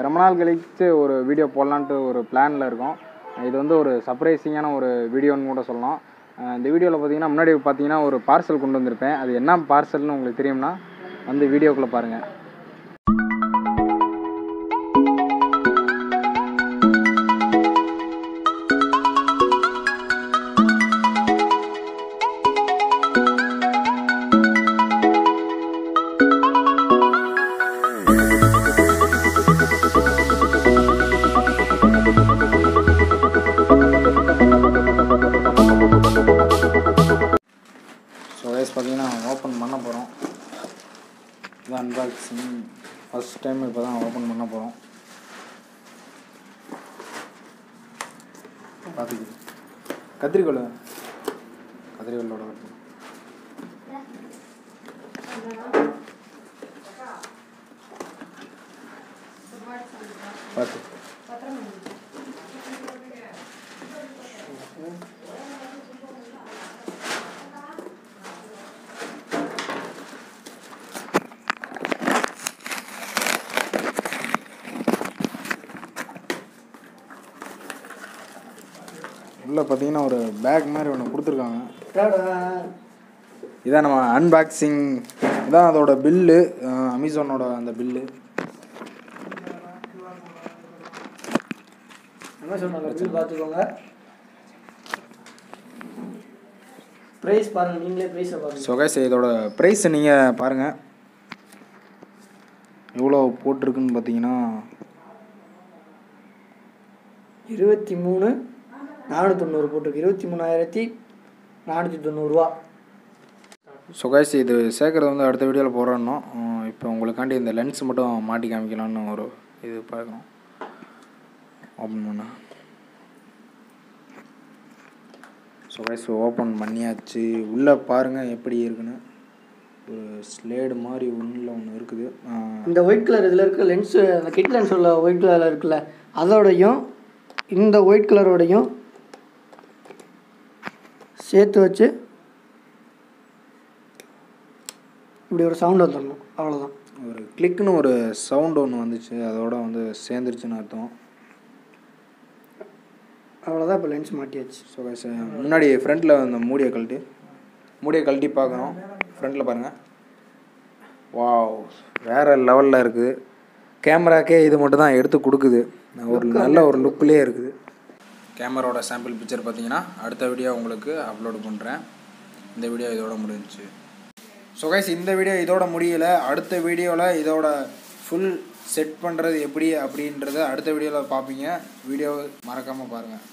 ரொம்ப நாள் கழிச்சு ஒரு வீடியோ போடலான்ட்டு ஒரு பிளானில் இருக்கோம். இது வந்து ஒரு சர்ப்ரைசிங்கான ஒரு வீடியோன்னு கூட சொல்லலாம். இந்த வீடியோவில் பார்த்தீங்கன்னா முன்னாடி பார்த்தீங்கன்னா ஒரு பார்சல் கொண்டு வந்திருப்பேன். அது என்ன பார்சல்னு உங்களுக்கு தெரியும்னா வந்து வீடியோக்குள்ளே பாருங்கள். பார்த்தீங்கன்னா ஓப்பன் பண்ண போகிறோம். இது அன்பாக்சிங் ஃபஸ்ட் டைம் இப்போ தான் ஓப்பன் பண்ண போகிறோம். பார்த்துக்கிது கத்திரிக்கோளோட பார்த்து உள்ள பார்த்தீங்கன்னா ஒரு பேக் மாதிரி ஒன்று கொடுத்துருக்காங்க. இதான் நம்ம அன்பாக்சிங். இதான் அதோட பில்லு, அமேசானோட அந்த பில்லு. பில் பார்த்துக்கோங்க. ப்ரைஸ் பாருங்கள், நீங்களே ப்ரைஸை பாருங்கள். ஸோ கைஸ் இதோட ப்ரைஸ் நீங்கள் பாருங்கள் எவ்வளோ போட்டிருக்குன்னு பார்த்தீங்கன்னா 23,490 போட்டிருக்கு. 23,490 ரூபா. ஸோ கைஸ் இது சேர்க்குறது வந்து அடுத்த வீடியோவில் போடுறோம். இப்போ உங்களுக்காண்டி இந்த லென்ஸ் மட்டும் மாட்டி காமிக்கலான்னு ஒரு இது பார்க்கணும். ஓப்பன் பண்ண ஸோ கைஸ் ஓப்பன் பண்ணியாச்சு. உள்ளே பாருங்கள் எப்படி இருக்குன்னு. ஒரு ஸ்லேடு மாதிரி ஒன்று இருக்குது. இந்த ஒயிட் கலர் இதில் இருக்க லென்ஸு, அந்த கிட் லென்ஸ் உள்ள ஒயிட் கலரில் இருக்குல்ல, அதோடையும் இந்த ஒயிட் கலரோடையும் சேர்த்து வச்சு இப்படி ஒரு சவுண்ட் வந்துடணும். அவ்வளோதான். ஒரு கிளிக்குன்னு ஒரு சவுண்ட் ஒன்று வந்துச்சு, அதோட வந்து சேர்ந்துருச்சுன்னு அர்த்தம். அவ்வளோதான். இப்போ லென்ஸ் மாட்டியாச்சு. ஸோ முன்னாடி ஃப்ரண்ட்டில் அந்த மூடியை கழட்டி பார்க்கணும். ஃப்ரண்ட்டில் பாருங்கள். வாவ், வேறு லெவலில் இருக்குது. கேமராக்கே இது மட்டும் தான் எடுத்து கொடுக்குது. ஒரு நல்ல ஒரு லுக்லேயே இருக்குது. கேமராவோட சாம்பிள் பிக்சர் பார்த்தீங்கன்னா அடுத்த வீடியோ உங்களுக்கு அப்லோடு பண்ணுறேன். இந்த வீடியோ இதோட முடிஞ்சிச்சு. ஸோ கைஸ் இந்த வீடியோ இதோட முடியலை. அடுத்த வீடியோவில் இதோட ஃபுல் செட் பண்ணுறது எப்படி அப்படின்றத அடுத்த வீடியோவில் பார்ப்பீங்க. வீடியோ மறக்காமல் பாருங்கள்.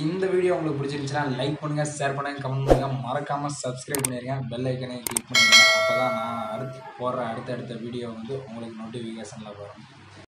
இந்த வீடியோ உங்களுக்கு பிடிச்சிருந்துச்சுன்னா லைக் பண்ணுங்கள், ஷேர் பண்ணுங்கள், கமெண்ட் பண்ணுங்கள், மறக்காமல் சப்ஸ்கிரைப் பண்ணிடுங்க, பெல் ஐக்கனை கிளிக் பண்ணிடுங்க. அப்போ தான் நான் அடுத்த வீடியோ வந்து உங்களுக்கு நோட்டிஃபிகேஷனில் வரும்.